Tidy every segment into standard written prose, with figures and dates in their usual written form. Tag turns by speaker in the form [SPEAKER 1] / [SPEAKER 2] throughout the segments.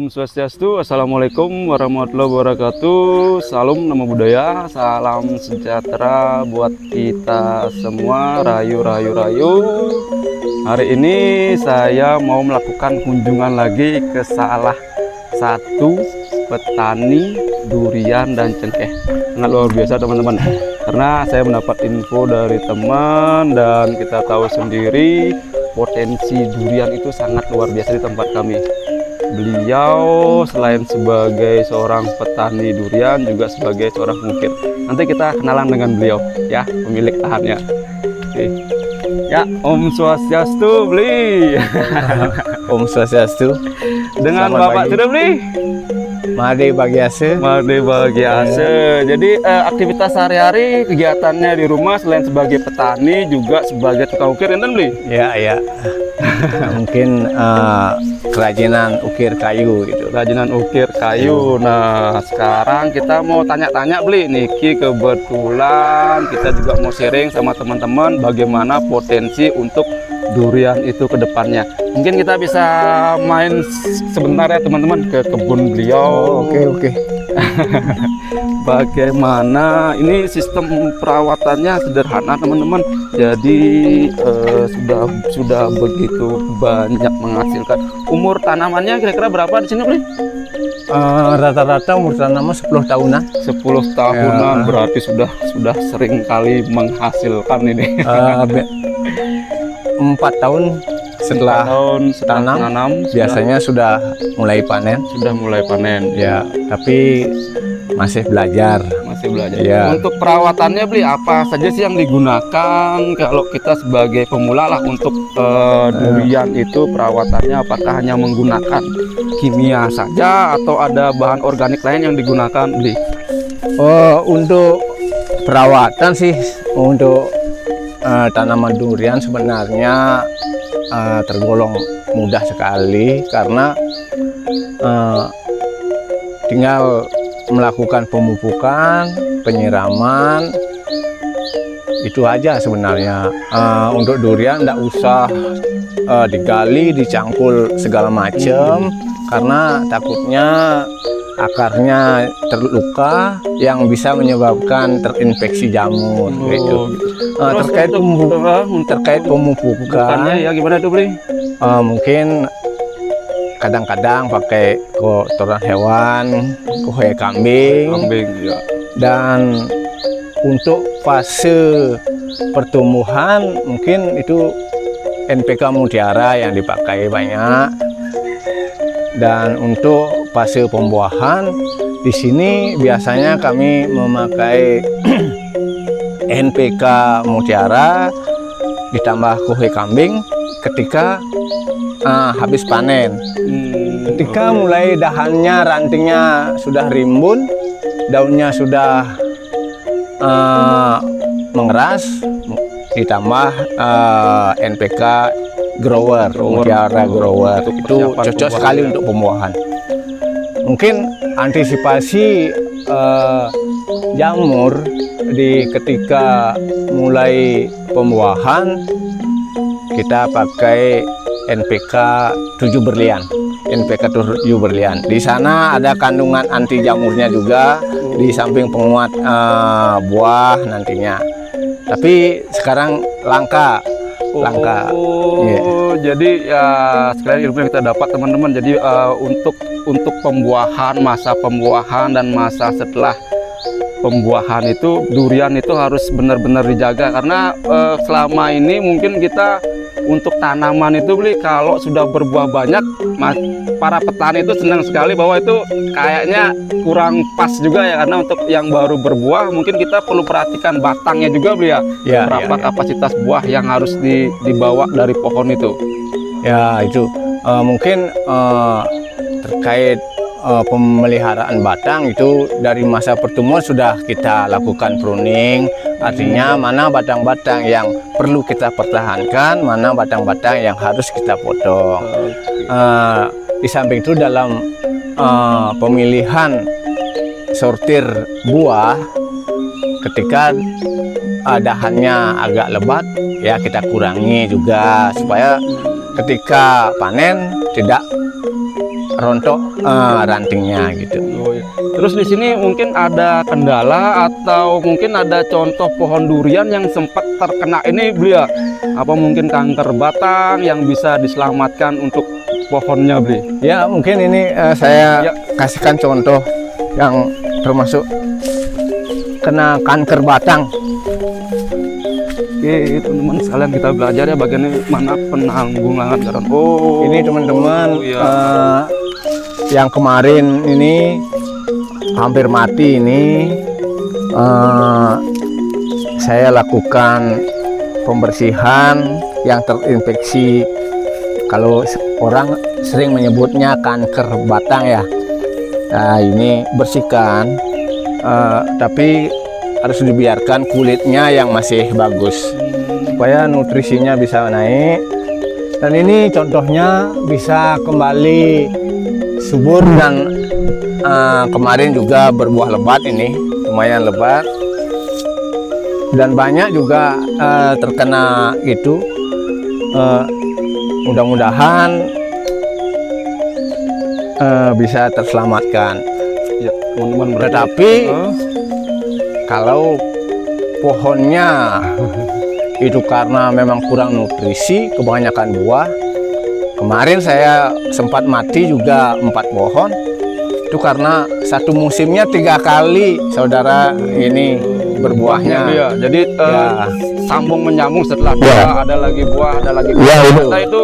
[SPEAKER 1] Om Swastiastu, Assalamualaikum warahmatullahi wabarakatuh. Salam nama budaya, salam sejahtera buat kita semua. Rayu, rayu, rayu. Hari ini saya mau melakukan kunjungan lagi ke salah satu petani durian dan cengkeh. Sangat luar biasa teman-teman, karena saya mendapat info dari teman dan kita tahu sendiri potensi durian itu sangat luar biasa di tempat kami. Beliau selain sebagai seorang petani durian juga sebagai seorang pengukir. Nanti kita kenalan dengan beliau ya, pemilik lahannya. Oke. Ya, Om Swastiastu beli.
[SPEAKER 2] Om Swastiastu.
[SPEAKER 1] Dengan
[SPEAKER 2] Selamat
[SPEAKER 1] Bapak
[SPEAKER 2] pagi.
[SPEAKER 1] sudah beli.
[SPEAKER 2] Made Bagiase.
[SPEAKER 1] Made Bagiase. Jadi aktivitas sehari-hari kegiatannya di rumah selain sebagai petani juga sebagai tukang ukir, enten beli?
[SPEAKER 2] Ya, ya. Mungkin kerajinan ukir kayu gitu.
[SPEAKER 1] Kerajinan ukir kayu. Nah, sekarang kita mau tanya-tanya beli. Niki kebetulan kita juga mau sharing sama teman-teman bagaimana potensi untuk durian itu ke depannya. Mungkin kita bisa main sebentar ya teman-teman ke kebun beliau.
[SPEAKER 2] Oke.
[SPEAKER 1] Bagaimana ini sistem perawatannya sederhana teman-teman. Jadi sudah begitu banyak menghasilkan. Umur tanamannya kira-kira berapa di sini beli?
[SPEAKER 2] Rata-rata umur tanaman 10 tahunan.
[SPEAKER 1] 10 tahunan
[SPEAKER 2] Ya.
[SPEAKER 1] berarti sudah sering kali menghasilkan ini.
[SPEAKER 2] 4 tahun setelah
[SPEAKER 1] setelah tanam
[SPEAKER 2] biasanya sudah mulai panen.
[SPEAKER 1] sudah mulai panen.
[SPEAKER 2] Ya, tapi masih belajar.
[SPEAKER 1] Masih belajar.
[SPEAKER 2] Ya.
[SPEAKER 1] Untuk perawatannya beli apa saja sih yang digunakan kalau kita sebagai pemula lah untuk durian itu perawatannya apakah hanya menggunakan kimia saja atau ada bahan organik lain yang digunakan beli?
[SPEAKER 2] Untuk perawatan sih untuk tanaman durian sebenarnya tergolong mudah sekali karena tinggal melakukan pemupukan, penyiraman, itu aja sebenarnya. Untuk durian tidak usah digali, dicangkul segala macam karena takutnya akarnya terluka yang bisa menyebabkan terinfeksi jamur gitu. Terkait pemupukan,
[SPEAKER 1] Bukannya ya gimana tuh beli?
[SPEAKER 2] mungkin kadang-kadang pakai kotoran hewan, kohe kambing,
[SPEAKER 1] Ya.
[SPEAKER 2] dan untuk fase pertumbuhan mungkin itu NPK mutiara yang dipakai banyak. Dan untuk fase pembuahan di sini biasanya kami memakai NPK mutiara ditambah kohe kambing ketika habis panen. Ketika mulai dahannya, rantingnya sudah rimbun, daunnya sudah mengeras, ditambah NPK grower, mutiara grower, itu cocok sekali untuk pembuahan. Mungkin antisipasi jamur di ketika mulai pembuahan kita pakai NPK 7 berlian. NPK 7 berlian. Di sana ada kandungan anti jamurnya juga di samping penguat buah nantinya. Tapi sekarang langka.
[SPEAKER 1] Jadi ya sekalian ilmu yang kita dapat teman-teman. Jadi untuk pembuahan, masa pembuahan dan masa setelah pembuahan itu durian itu harus benar-benar dijaga karena selama ini mungkin kita untuk tanaman itu beli kalau sudah berbuah banyak para petani itu senang sekali bahwa itu kayaknya kurang pas juga ya, karena untuk yang baru berbuah mungkin kita perlu perhatikan batangnya juga beli ya, berapa kapasitas buah yang harus dibawa dari pohon itu
[SPEAKER 2] ya. Itu mungkin terkait pemeliharaan batang itu dari masa pertumbuhan sudah kita lakukan pruning, artinya mana batang-batang yang perlu kita pertahankan, mana batang-batang yang harus kita potong. Di samping itu dalam pemilihan sortir buah, ketika dahannya agak lebat ya kita kurangi juga supaya ketika panen tidak rontok rantingnya gitu.
[SPEAKER 1] Oh, iya. Terus di sini mungkin ada kendala atau mungkin ada contoh pohon durian yang sempat terkena ini beli ya? Apa mungkin kanker batang yang bisa diselamatkan untuk pohonnya beli?
[SPEAKER 2] Ya mungkin ini saya
[SPEAKER 1] Ya.
[SPEAKER 2] kasihkan contoh yang termasuk kena kanker batang.
[SPEAKER 1] Oke teman-teman sekalian kita belajar ya bagaimana penanggulangan karena
[SPEAKER 2] Ini teman-teman
[SPEAKER 1] iya.
[SPEAKER 2] Yang kemarin ini hampir mati ini saya lakukan pembersihan yang terinfeksi. Kalau orang sering menyebutnya kanker batang ya. Nah ini bersihkan, tapi harus dibiarkan kulitnya yang masih bagus supaya nutrisinya bisa naik. Dan ini contohnya bisa kembali subur dan kemarin juga berbuah lebat, ini lumayan lebat dan banyak juga terkena itu. Mudah-mudahan bisa terselamatkan
[SPEAKER 1] Ya teman-teman.
[SPEAKER 2] tetapi kalau pohonnya itu karena memang kurang nutrisi, kebanyakan buah. Kemarin saya sempat mati juga 4 pohon. Itu karena satu musimnya 3 kali saudara ini berbuahnya.
[SPEAKER 1] Ya, jadi
[SPEAKER 2] Ya.
[SPEAKER 1] sambung menyambung setelah
[SPEAKER 2] Ya.
[SPEAKER 1] buah, ada lagi buah, ada lagi
[SPEAKER 2] Ya,
[SPEAKER 1] buah.
[SPEAKER 2] itu.
[SPEAKER 1] Nah, itu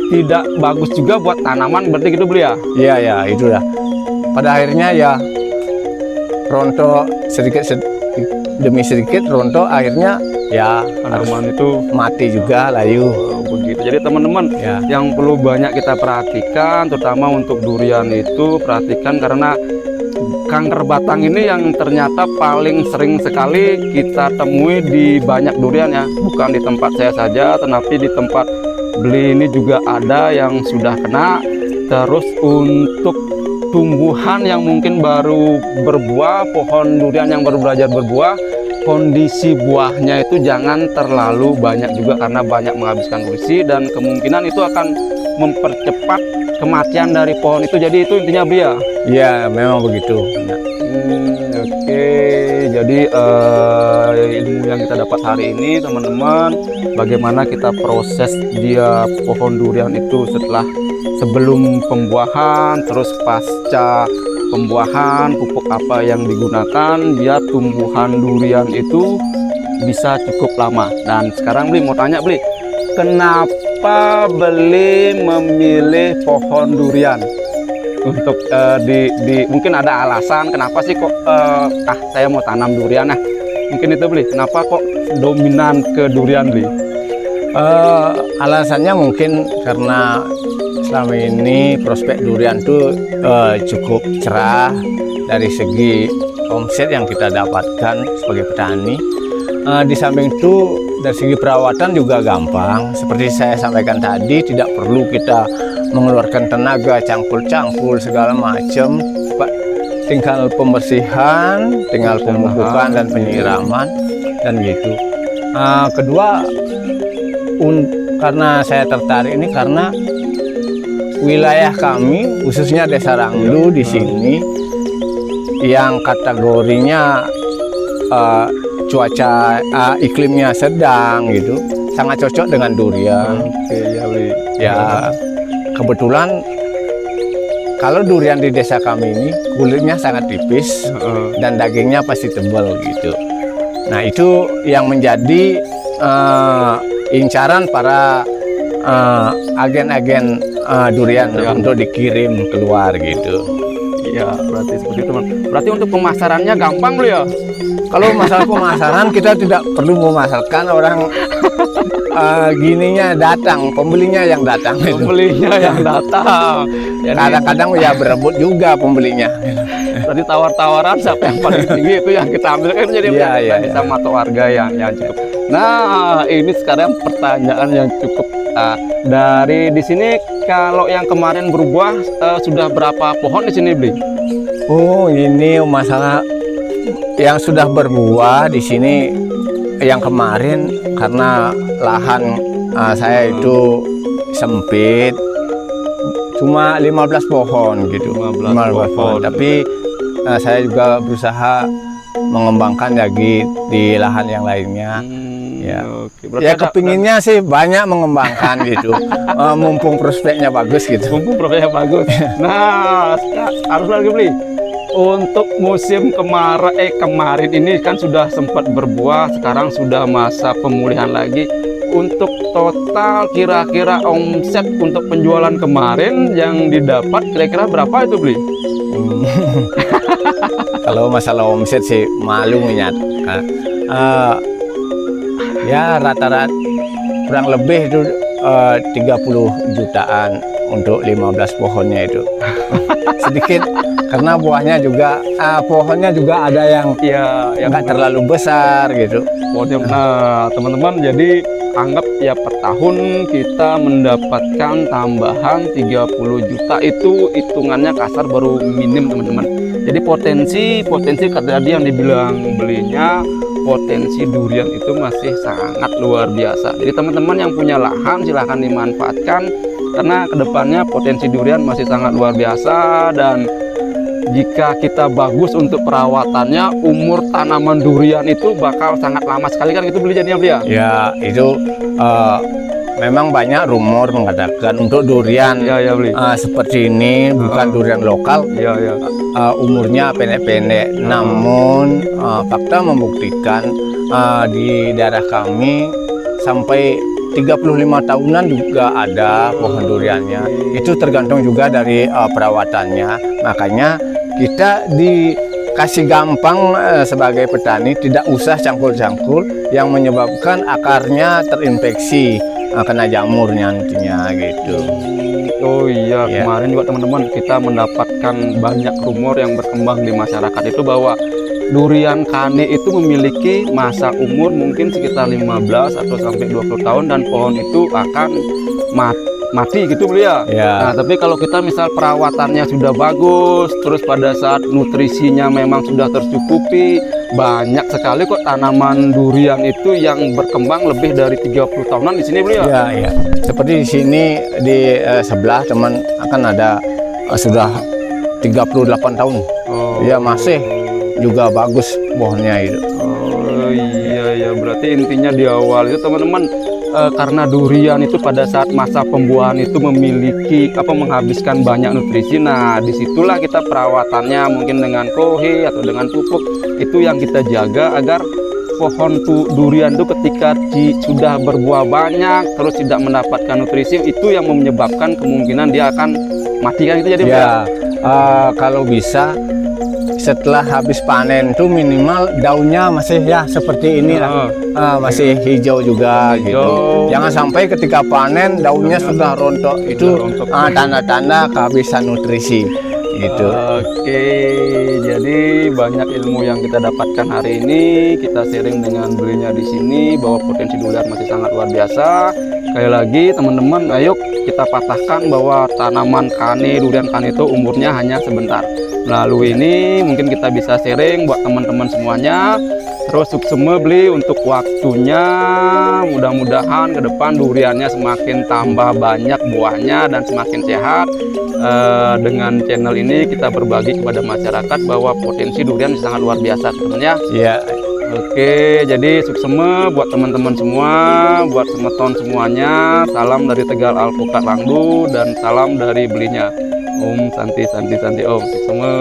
[SPEAKER 1] tidak bagus juga buat tanaman, berarti gitu beli ya?
[SPEAKER 2] Iya ya, itu dah. Pada akhirnya ya rontok sedikit demi sedikit rontok, akhirnya ya harus
[SPEAKER 1] Tanaman itu
[SPEAKER 2] mati juga layu.
[SPEAKER 1] begitu. Jadi teman-teman
[SPEAKER 2] Ya.
[SPEAKER 1] yang perlu banyak kita perhatikan, terutama untuk durian itu perhatikan karena kanker batang ini yang ternyata paling sering sekali kita temui di banyak durian ya. Bukan di tempat saya saja, tetapi di tempat beli ini juga ada yang sudah kena. Terus untuk tumbuhan yang mungkin baru berbuah, pohon durian yang baru belajar berbuah, kondisi buahnya itu jangan terlalu banyak juga karena banyak menghabiskan nutrisi dan kemungkinan itu akan mempercepat kematian dari pohon itu. Jadi itu intinya beli ya.
[SPEAKER 2] Iya, memang begitu.
[SPEAKER 1] Oke, jadi ilmu yang kita dapat hari ini teman-teman, bagaimana kita proses dia pohon durian itu sebelum pembuahan, terus pasca pembuahan, pupuk apa yang digunakan biar tumbuhan durian itu bisa cukup lama. Dan sekarang beli mau tanya beli, kenapa beli memilih pohon durian? Untuk mungkin ada alasan kenapa sih kok saya mau tanam durian, nah mungkin itu beli kenapa kok dominan ke durian beli?
[SPEAKER 2] Alasannya mungkin karena selama ini prospek durian tuh cukup cerah dari segi omset yang kita dapatkan sebagai petani. Di samping itu dari segi perawatan juga gampang. Seperti saya sampaikan tadi, tidak perlu kita mengeluarkan tenaga, cangkul-cangkul segala macam. Tinggal pembersihan, tinggal pemupukan dan penyiraman dan gitu. Kedua, karena saya tertarik ini karena wilayah kami khususnya Desa Rangdu di sini yang kategorinya cuaca iklimnya sedang gitu, sangat cocok dengan durian.
[SPEAKER 1] Oke ya beli.
[SPEAKER 2] Ya kebetulan kalau durian di desa kami ini kulitnya sangat tipis dan dagingnya pasti tebal gitu. Nah itu yang menjadi incaran para agen-agen durian untuk dikirim keluar gitu.
[SPEAKER 1] Iya berarti seperti itu teman. Berarti untuk pemasarannya gampang beli ya?
[SPEAKER 2] Kalau masalah pemasaran kita tidak perlu memasarkan, orang gininya datang, pembelinya yang datang.
[SPEAKER 1] Pembelinya yang datang. Jadi
[SPEAKER 2] Kadang-kadang ya berebut juga pembelinya.
[SPEAKER 1] berarti tawar-tawaran siapa yang paling tinggi itu yang kita ambil kan, jadi
[SPEAKER 2] Iya, iya,
[SPEAKER 1] bisa mata warga yang cukup. Nah ini sekarang pertanyaan yang cukup dari di sini, kalau yang kemarin berbuah sudah berapa pohon di sini beli?
[SPEAKER 2] Oh ini masalah yang sudah berbuah di sini yang kemarin karena lahan saya itu sempit, cuma 15 pohon gitu.
[SPEAKER 1] 15 pohon.
[SPEAKER 2] Tapi saya juga berusaha mengembangkan lagi di lahan yang lainnya. Ya,
[SPEAKER 1] Oke. Berarti
[SPEAKER 2] ya kepinginnya sih banyak mengembangkan gitu. Mumpung prospeknya bagus gitu.
[SPEAKER 1] mumpung profilnya bagus. Nah, harus lagi beli. Untuk musim kemarin ini kan sudah sempat berbuah, sekarang sudah masa pemulihan lagi. Untuk total kira-kira omset untuk penjualan kemarin yang didapat kira-kira berapa itu beli?
[SPEAKER 2] Kalau masalah omset sih malu minyak. Ya rata-rata kurang lebih itu 30 jutaan untuk 15 pohonnya itu. Sedikit karena buahnya juga pohonnya juga ada yang
[SPEAKER 1] Ya,
[SPEAKER 2] nggak terlalu besar gitu.
[SPEAKER 1] pohonnya. Nah, teman-teman, jadi anggap ya per tahun kita mendapatkan tambahan 30 juta, itu hitungannya kasar baru minim teman-teman. Jadi potensi tadi yang dibilang belinya, potensi durian itu masih sangat luar biasa. Jadi teman-teman yang punya lahan silahkan dimanfaatkan, karena kedepannya potensi durian masih sangat luar biasa. Dan jika kita bagus untuk perawatannya, umur tanaman durian itu bakal sangat lama sekali kan, itu beli jadinya beli ya?
[SPEAKER 2] Ya itu memang banyak rumor mengatakan untuk durian
[SPEAKER 1] Ya beli.
[SPEAKER 2] seperti ini bukan durian lokal,
[SPEAKER 1] Ya.
[SPEAKER 2] umurnya pendek-pendek. Namun fakta membuktikan di daerah kami sampai 35 tahunan juga ada pohon duriannya. Itu tergantung juga dari perawatannya. Makanya kita dikasih gampang sebagai petani, tidak usah cangkul-cangkul yang menyebabkan akarnya terinfeksi, kena jamurnya nantinya gitu.
[SPEAKER 1] Oh iya,
[SPEAKER 2] Ya.
[SPEAKER 1] kemarin juga teman-teman kita mendapatkan banyak rumor yang berkembang di masyarakat itu bahwa durian kane itu memiliki masa umur mungkin sekitar 15 atau sampai 20 tahun dan pohon itu akan mati gitu beli ya.
[SPEAKER 2] Ya.
[SPEAKER 1] Nah, tapi kalau kita misal perawatannya sudah bagus, terus pada saat nutrisinya memang sudah tercukupi, banyak sekali kok tanaman durian itu yang berkembang lebih dari 30 tahunan di sini beli ya.
[SPEAKER 2] Ya. Seperti di sini di sebelah teman akan ada sudah 38 tahun.
[SPEAKER 1] Oh.
[SPEAKER 2] Ya masih juga bagus pohonnya itu.
[SPEAKER 1] Oh iya, berarti intinya di awal itu teman-teman, karena durian itu pada saat masa pembuahan itu memiliki menghabiskan banyak nutrisi. Nah, disitulah kita perawatannya mungkin dengan kohe atau dengan pupuk itu yang kita jaga agar pohon durian itu ketika sudah berbuah banyak terus tidak mendapatkan nutrisi, itu yang menyebabkan kemungkinan dia akan mati kan, itu jadi
[SPEAKER 2] Ya, kalau bisa setelah habis panen tuh minimal daunnya masih ya seperti ini lah, masih hijau juga gitu. Jangan sampai ketika panen daunnya sudah rontok, itu tanda-tanda kehabisan nutrisi gitu.
[SPEAKER 1] Oke, jadi banyak ilmu yang kita dapatkan hari ini, kita sharing dengan belinya di sini bahwa potensi durian masih sangat luar biasa. Sekali lagi teman-teman, ayo kita patahkan bahwa tanaman kane, durian kane itu umurnya hanya sebentar. Melalui ini mungkin kita bisa sharing buat teman-teman semuanya. Terus suksema beli untuk waktunya, mudah-mudahan ke depan duriannya semakin tambah banyak buahnya dan semakin sehat. Dengan channel ini kita berbagi kepada masyarakat bahwa potensi durian sangat luar biasa teman-teman ya.
[SPEAKER 2] Iya.
[SPEAKER 1] Oke, jadi suksema buat teman-teman semua, buat semeton semuanya. Salam dari Tegal Alpukat Langdu dan salam dari belinya. Om Santi Om suksema.